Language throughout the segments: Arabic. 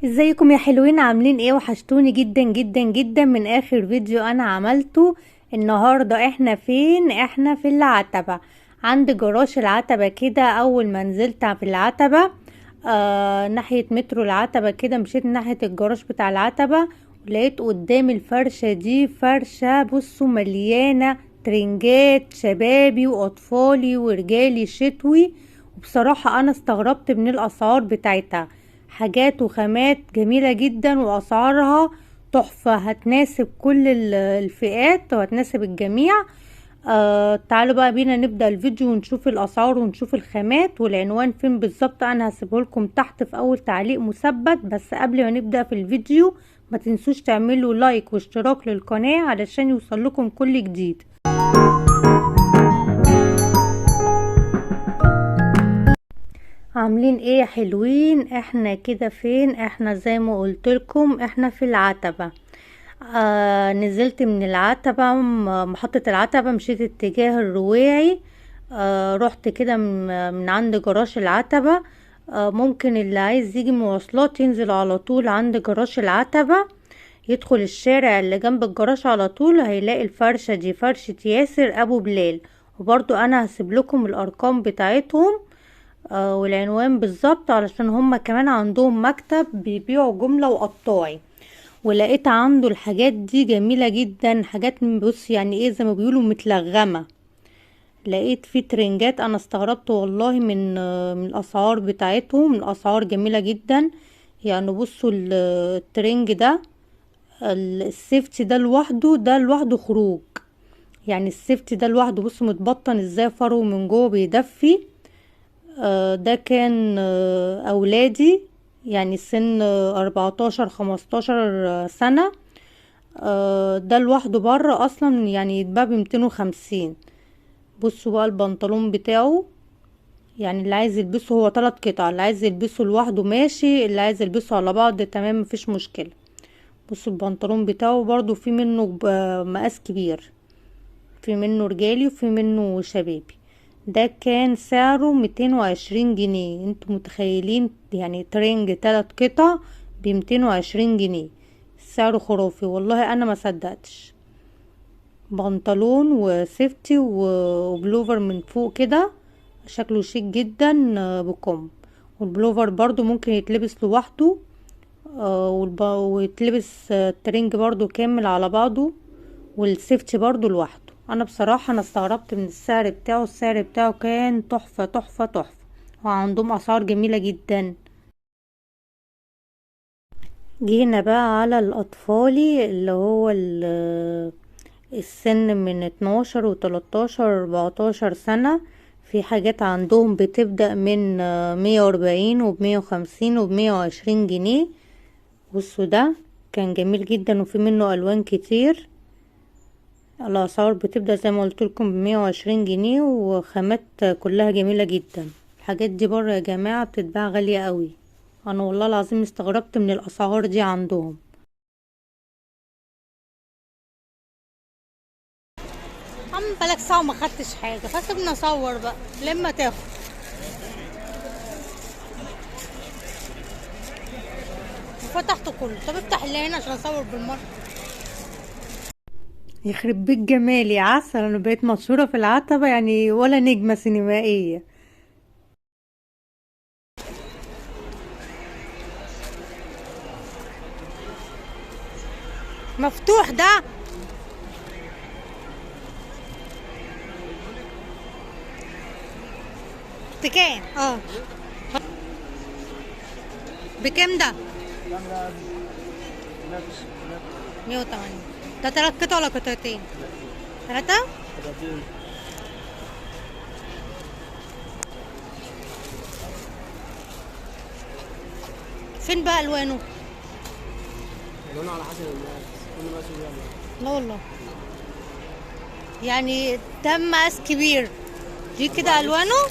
ازيكم يا حلوين؟ عاملين ايه؟ وحشتوني جدا جدا جدا من اخر فيديو انا عملته. النهاردة احنا فين؟ احنا في العتبة، عند جراج العتبة كده. اول ما نزلت في العتبة ناحية مترو العتبة كده، مشيت ناحية الجراج بتاع العتبة، ولقيت قدامي الفرشة دي فرشة، بصوا، مليانة ترنجات شبابي واطفالي ورجالي شتوي. وبصراحة انا استغربت من الاسعار بتاعتها، حاجات وخامات جميلة جدا واسعارها تحفة، هتناسب كل الفئات وهتناسب الجميع. تعالوا بقى بينا نبدأ الفيديو ونشوف الاسعار ونشوف الخامات والعنوان فين بالظبط. انا هسيبه لكم تحت في اول تعليق مثبت. بس قبل ما نبدأ في الفيديو ما تنسوش تعملوا لايك واشتراك للقناة علشان يوصل لكم كل جديد. عاملين ايه يا حلوين؟ احنا كده فين؟ احنا زي ما قلت لكم احنا في العتبة. نزلت من العتبة، محطة العتبة، مشيت اتجاه الرواعي. رحت كده من عند جراج العتبة. ممكن اللي عايز يجي مواصلات ينزل على طول عند جراج العتبة، يدخل الشارع اللي جنب الجراج على طول، هيلاقي الفرشة دي فرشة ياسر ابو بلال. وبرضو انا هسيب لكم الارقام بتاعتهم والعنوان بالظبط، علشان هما كمان عندهم مكتب بيبيعوا جملة وقطاعي. ولقيت عنده الحاجات دي جميلة جدا، حاجات بص يعني ايه، زي ما بيقولوا متلغمة. لقيت فيه ترنجات، انا استغربت والله من الاسعار بتاعتهم. الاسعار جميلة جدا. يعني بصوا الترنج ده، السيفتي ده لوحده خروج. يعني السيفتي ده لوحده، بصوا متبطن ازاي، فرو من جوه بيدفي. ده كان اولادي، يعني سن 14 15 سنة. ده لوحده بره اصلا يعني يتباع ب250. بصوا بقى البنطلون بتاعه، يعني اللي عايز يلبسه هو 3 قطع، اللي عايز يلبسه لوحده ماشي، اللي عايز يلبسه على بعض تمام مفيش مشكلة. بصوا البنطلون بتاعه برضو في منه مقاس كبير، في منه رجالي وفي منه شبابي. ده كان سعره 220 جنيه. انتوا متخيلين؟ يعني ترنج 3 قطع ب220 جنيه، سعره خرافي والله، انا ما صدقتش. بنطلون وسيفتي وبلوفر من فوق كده، شكله شيك جدا بكم. والبلوفر برضو ممكن يتلبس لوحده، ويتلبس الترنج برضو كامل على بعضه، والسيفتي برضو لوحده. انا بصراحة انا استغربت من السعر بتاعه، السعر بتاعه كان تحفة تحفة تحفة، وعندهم اسعار جميلة جدا. جينا بقى على الاطفالي، اللي هو السن من 12 و13 14 سنة. في حاجات عندهم بتبدأ من 140 وب150 وب120 جنيه. بصوا ده كان جميل جدا وفي منه الوان كتير. الاسعار بتبدأ زي ما قلت لكم ب120 جنيه، وخامات كلها جميلة جدا. الحاجات دي بره يا جماعة بتتباع غالية قوي، انا والله العظيم استغربت من الاسعار دي عندهم. عم بقالك ساعة وما خدتش حاجة، فسيبنا اصور بقى لما تاخد. فتحته كله، طب افتح اللي هنا عشان اصور بالمرة. يخرب بيت جمالي عسل، انا بقيت مشهورة في العتبة يعني ولا نجمة سينمائية. مفتوح ده؟ بكام؟ بكام ده؟ 180. ده 3 قطع ولا قطعتين؟ 3. فين بقى الوانه؟ لونه على حسب المقاس، كل مقاس بيعمل. لا والله، يعني ده مقاس كبير. دي كده الوانه؟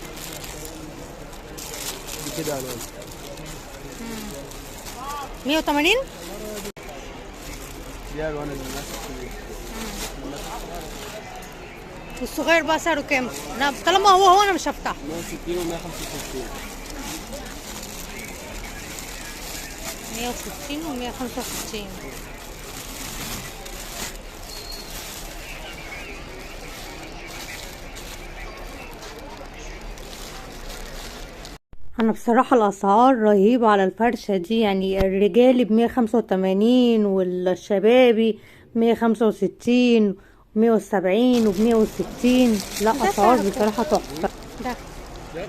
دي كده الوان 180. دي الوان المقاس الكبير. والصغير بقى سعره كام؟ انا طالما هو انا مش هفتحه. 160 و 165. 160 و165. انا بصراحة الاسعار رهيبة على الفرشة دي، يعني الرجالي ب185 والشبابي 165 و170 وب160. لا اسعار بصراحة تحفة. ده ده 160.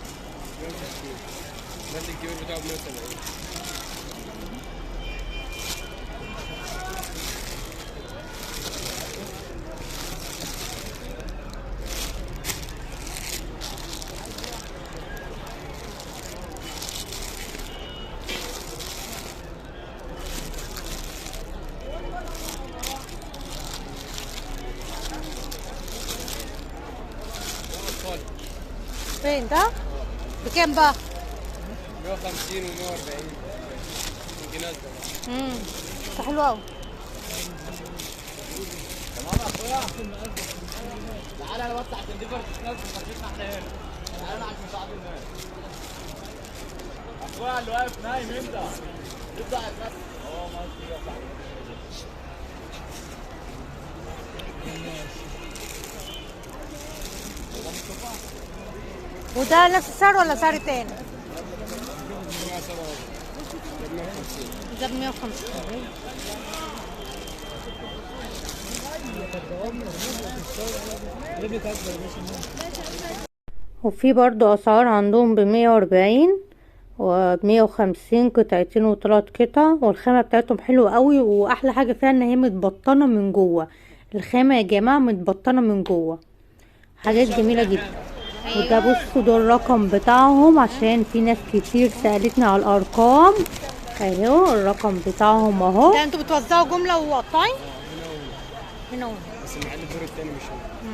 ده الكبير بتاعه ب 170. فين ده؟ بكام بقى؟ 150 و140 الجناز ده. ده حلو قوي. تمام يا اخويا. تعالى انا بفتح الديفر تتنزل فرشتنا احنا هنا. تعالى معاك مساعد الناس. اخويا اللي واقف نايم يبدا يتنزل. هو ماشي. وده نفس السعر ولا سعر تاني؟ ده ب150. وفي برضو اسعار عندهم ب140 و150 قطعتين و3 قطع، والخامة بتاعتهم حلوة قوي، واحلى حاجة فيها ان هي متبطنة من جوه. الخامة يا جماعة متبطنة من جوه، حاجات جميلة جدا. وده بصوا ده الرقم بتاعهم، عشان في ناس كتير سألتني على الارقام. اهو الرقم بتاعهم اهو. ده انتوا بتوزعوا جملة وقطعي؟ هنا وهنا. بس المحل الدور التاني مش هنا.